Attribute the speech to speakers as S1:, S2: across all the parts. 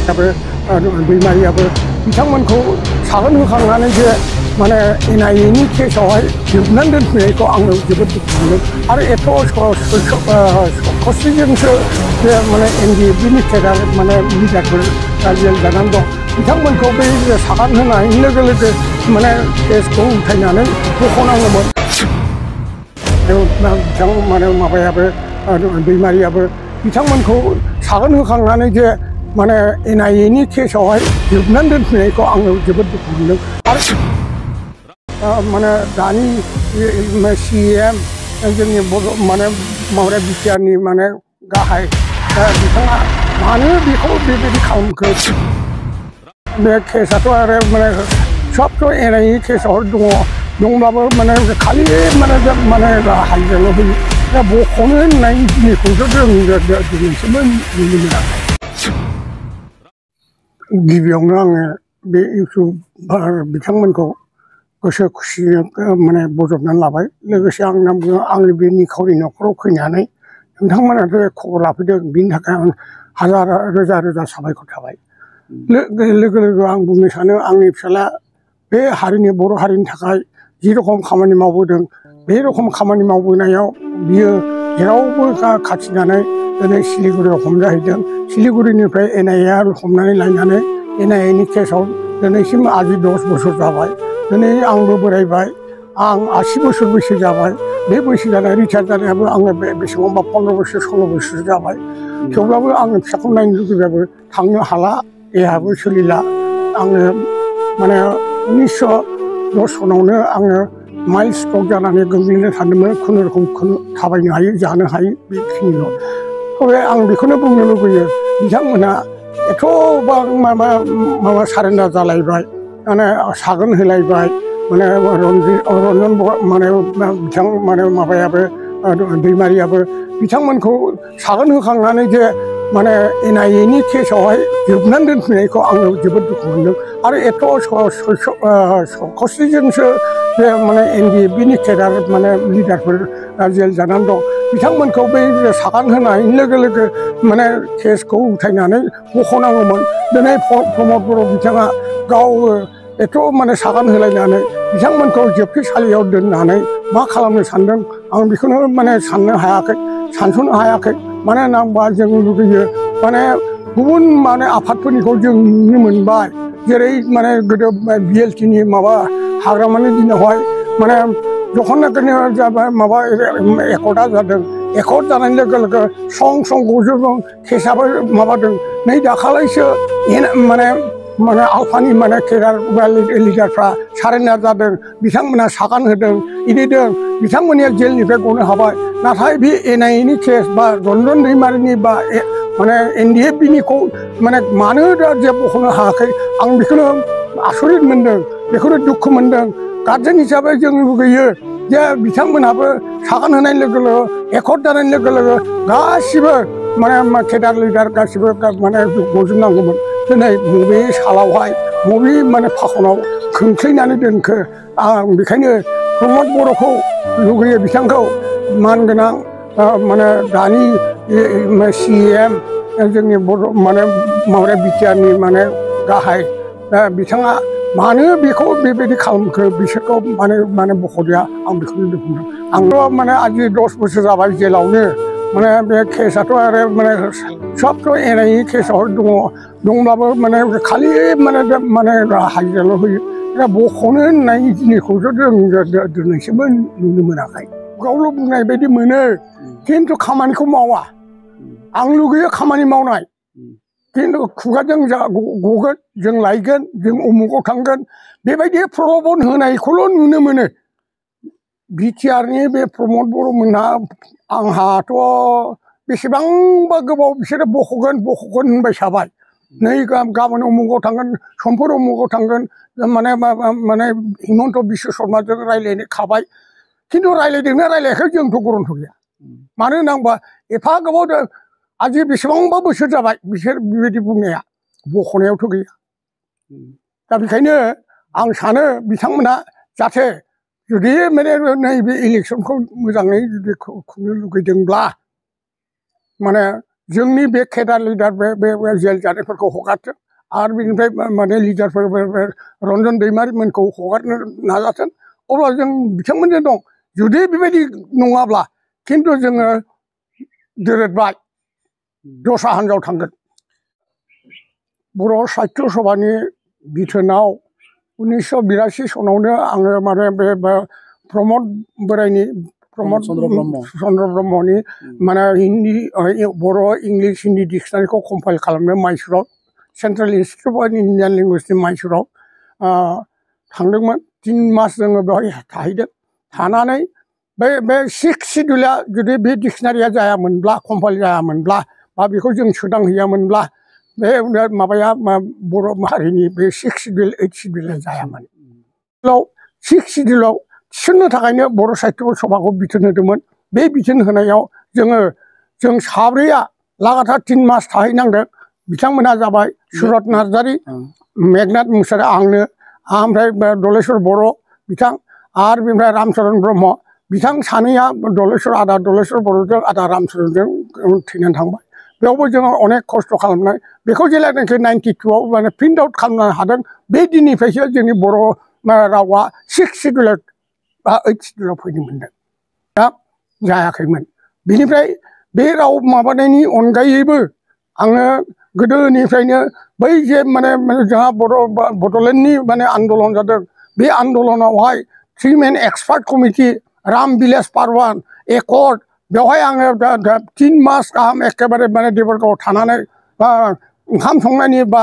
S1: दैमारियाबो बिथांमोनखौ सागोन होखांनानै जे माने एनआइएनि केसआवहाय जोबनानै दोनफैनायखौ आङो जोबोद दुखु मोनदों आरो एथ' खस्थिजोंसो जे माने एनडिएफबिनि केडार माने लिडारफोर जेल जानानै दं बिथांमोनखौ बै सागान होनायनि लोगो लोगो माने केसखौ उथायनानै बख'नांगौमोन बिथां माने माबायाबो दैमारियाबो बिथांमोनखौ सागोन होखांनानै जे माने एनआइएनि केसआवहाय जोबनानै दोनफैनायखौ आङो जोबोद दुखु मोनदों आरो माने दानि सिएम जोंनि बर' माने माबाया बिटिआरनि माने गाहाय बिथाङा मानो बेखौ बेबायदि खालामखो बे केसआथ' आरो माने सबथ' एनआइए केसआव दंब्लाबो माने खालि माने हाजिराल' होयो दा बख'नो होननाय जिनिसखौथ' जों दिनैसिमबो नुनो मोनाखै गिबियावनो आङो बे इउटुबार बिथांमोनखौ गोसो खुसियै माने बजबनानै लाबाय लोगोसे आंनि बे निखावरि न'खराव फैनानै नोंथांमोनाथ' खबर लाफैदों बिनि थाखाय आं हाजार रोजा रोजा साबायखर थाबाय लोगो लोगो आं बुंनो सानो आंनि फिसाला बे हारिनि बर' हारिनि थाखाय जेरखम खामानि मावबोदों बे रखम खामानि मावबोनायाव बियो जेरावबो खाथिनानै दिनै सिलिगुरियाव हमजाहैदों सिलिगुरिनिफ्राय एनआइएआ हमनानै लायनानै एनआइएनि केसआव दिनैसिम आजि 10 बोसोर जाबाय दिनै आंबो बोरायबाय आं 80 बोसोर बैसो जाबाय बे बैसो जानाय रिटायार जानायाबो आङो बेसेबांबा 15 बोसोर 16 बोसोर जाबाय थेवब्लाबो आङो फिसाखौ नायनो लुगैबाबो थांनो हाला देहाबो सोलिला आङो माने 1910 सनावनो आङो माइल स्ट्रक जानानै गोग्लैनो सानदोंमोन खुनुरुखुम थाबायनो हायो जानो हायो बेखिनिल' थेवबो आं बेखौनो बुंनो लुगैयो बिथांमोनहा एथ'बां माबा सारेन्डार जालायबाय माने सागोन होलायबाय माने रन्जन माने बिथां माने माबायाबो दैमारियाबो बिथांमोनखौ सागोन होखांनानै जे माने एनआइएनि केसआवहाय जोबनानै दोनफैनायखौ आङो जोबोद दुखु मोनदों आरो एथ' खस्थिजोंसो जे माने एनडिएफबिनि केडार माने लिडारफोर जेल जानानै दं बिथांमोनखौ बै सागान होनायनि लोगो लोगो माने केसखौ उथायनानै बख'नांगौमोन दिनै प्रमद बर' बिथाङा गाव एथ' माने सागान होलायनानै बिथांमोनखौ जोबथेसालियाव दोननानै मा खालामनो सानदों आं बेखौनो माने साननो हायाखै सानस'नो हायाखै मानो होनना जों लुगैयो माने गुबुन माने आफादफोरनिखौ जों नुनो मोनबाय जेरै माने गोदो बिएलटिनि माबा हाग्रामानि दिनावहाय माने जखननाखिनो जाबाय माबा एकर्डआ जादों एकर्ड जानाय लोगो लोगो सं गजोबदों केसआबो माबादों नै दाखालैसो माने आलफानि माने केडार लिडारफ्रा सारेन्डार जादों बिथांमोना सागान होदों इदिदों बिथांमोननिया जेलनिफ्राय गनो हाबाय नाथाय बे एनआइएनि केस बा रन्जन दैमारिनि बा माने एनडिएफबिनिखौ माने मानो दा जे बख'नो हायाखै आं बेखौनो आसरित मोनदों बेखौनो दुखु मोनदों गार्जेन हिसाबै जों लुगैयो जे बिथांमोनहाबो सागान होनाय लोगो लोगो एकर्ड जानाय लोगो लोगो गासिबो माने केडार लिडार गासिबो माने गजोबनांगौमोन दिनै बबे सालावहाय बबे माने फाखनाव खोख्लैनानै दोनखो आं बेखायनो प्रमद बर'खौ लुगैयो बिथांखौ मानगोनां माने दानि सिएम जोंनि बर' माने माबाया बिटिआरनि माने गाहाय बिथाङा मानो बेखौ बेबायदि खालामखो बिसोरखौ माने बख'दिया आं बेखौनो बुंदों आंथ' माने आजि 10 बोसोर जाबाय जेलावनो माने बे केसआथ' आरो माने सबथ' एनआइए केसआव दंब्लाबो माने खालि माने हाजिराल' होयो दा बख'नो होननाय जिनिसखौथ' जों दिनैसिमबो नुनो मोनाखै गावल' बुंनाय बायदि मोनो खिन्थु खामानिखौ मावा आं लुगैयो खामानि मावनाय खिन्थु खुगाजों गगोन जों लायगोन जों उमुगाव थांगोन बेबायदि प्रल'बन होनायखौल' नुनो मोनो बिटिआरनि बे प्रमद बर'मोनहा आंहाथ' बेसेबांबा गोबाव बिसोरो बख'गोन होनबाय थाबाय नै गाबोन उमुगाव थांगोन समफोर उमुगाव थांगोन माने हिमन्त बिश्व शर्माजों रायज्लायनो खाबाय खिन्थु रायज्लायदोंना रायज्लायाखै जोंथ' गरन्थ' गैया मानो होनना एफा गोबाव आजि बेसेबांबा बोसोर जाबाय बिसोर बेबायदि बुंनाया बख'नायावथ' गैया दा बेखायनो आं सानो बिथांमोनहा जाहाथे जुदि माने नैबे इलेक्सनखौ मोजाङै जुदि खुंनो लुगैदोंब्ला माने जोंनि बे केडार लिडार बे जेल जानायफोरखौ हगारथों आरो बिनिफ्राय माने लिडारफोर रन्जन दैमारिमोनखौ हगारनो नाजाथों अब्ला जों बिथांमोनजों दं जुदि बेबायदि नङाब्ला खिन्थु जोङो दोरोदबाय दस्रा हान्जायाव थांगोन बर' साहित्य सभानि बिथोनाव 1982 सनावनो आङो माने बे प्रमद बोराइनि प्रमद चन्द्र ब्रह्मनि माने हिन्दी बर' इंलिश हिन्दी डिक्सनारिखौ कम्पाइल खालामनो माइसुराव सेन्ट्रेल इन्स्टिटिउट अफ इन्डियान लेंगुवेजनि माइसुराव थांदोंमोन 3 मास जोङो बेवहाय थाहैदों थानानै बे 6 शिड्युला जुदि बे डिक्सनारिया जायामोनब्ला कम्पाइल जायामोनब्ला बा बेखौ जों सोदांहैयामोनब्ला बे माबाया बर' माहारिनि बे 6 शिड्युल 8 शिड्युला जायामोन 6 शिड्युलाव थिसननो थाखायनो बर' साहित्य सभाखौ बिथोन होदोंमोन बे बिथोन होनायाव जों साब्रैया लागातार 3 मास थाहैनांदों बिथांमोनहा जाबाय सुरत नार्जारी मेघनाथ मुसाहारि आंनो ओमफ्राय दलेश्वर बर' बिथां आरो बेनिफ्राय रामचरण ब्रह्म बिथां सानैया आदा दलेश्वर बर'जों आदा रामचरणजों थैनानै थांबाय बेयावबो जोङो अनेक खस्थ' खालामनाय बेखौ जेब्लानाखि 92आव माने प्रिन्ट आउट खालामनो हादों बे दिननिफ्रायसो जोंनि बर' रावा 6 शिड्युल बा 8 शिड्युलाव फैनो मोनदों दा जायाखैमोन बिनिफ्राय बे राव माबानायनि अनगायैबो आङो गोदोनिफ्रायनो बै जे माने जोंहा बड'लेण्डनि माने आन्दलन जादों बे आन्दलनावहाय 3 man expert committee Ram Bilas Paswan accord बेवहाय आङो 3 मास गाहाम एखेबारे माने देबरगावआव थानानै बा ओंखाम संनायनि बा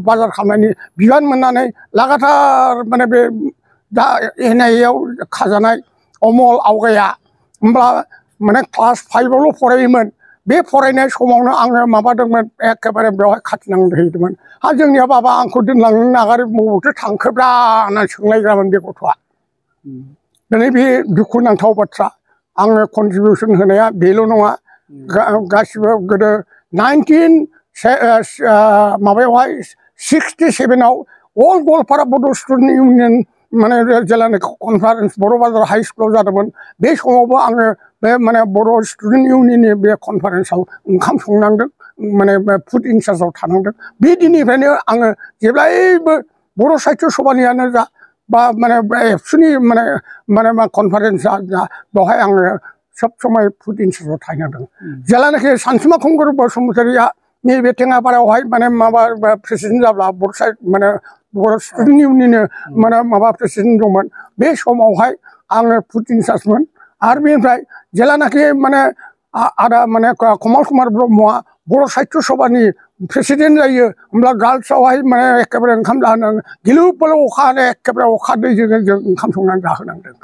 S1: बाजार खालामनायनि बिबान मोननानै लागातार माने बे दा NIA आव खाजानाय अमल आवगाया होमब्ला माने क्लास 5आवल' फरायोमोन बे फरायनाय समावनो आङो माबादोंमोन एखेबारे बेवहाय खाथिनांहैदोंमोन हा जोंनिया बाबा आंखौ दोनलांनो नागारै बबावथो थांखोब्रा होननानै सोंलायग्रामोन बे गथ'आ दिनै बे दुखुनांथाव बाथ्रा आङो कन्ट्रिबिउसन होनाया बेल' नङा गासिबो गोदो माबायावहाय 67आव अल गवालपारा बड' स्टुडेन्ट इउनियन माने जेलानाखि कनफारेन्स बर' बाजार हाइ स्कुलाव जादोंमोन बे समावबो आङो बे माने बर' स्टुडेन्ट इउनियननि बे कनफारेन्सआव ओंखाम संनांदों माने फुड इनचार्जआव थानांदों बे दिननिफ्रायनो आङो जेब्लायबो बर' साहित्य सभानियानो जा बा माने एबसुनि माने कनफारेन्सआ जा बेवहाय आङो सब समय फुड इनचार्जआव थाहैनांदों जेलानाखि सानसुमा खुंगुर बसुमतारिया नैबे टेङापारायावहाय माने माबा प्रेसिडेन्ट जाब्ला माने बर' स्टुडेन्ट इउनियननि माबा प्रेसिडेन्ट दंमोन बे समावहाय आङो फुड इनचार्जमोन आरो बेनिफ्राय जेलानाखि माने आदा माने कमल कुमार ब्रह्मआ बर' साहित्य सभानि प्रेसिडेन्ट जायो होमब्ला गार्लसआवहाय माने एखेबारे ओंखाम जाहोनांगौ गिलु बालु अखा हानाय एखेबारे अखा दैजों जों ओंखाम संनानै जाहोनांदों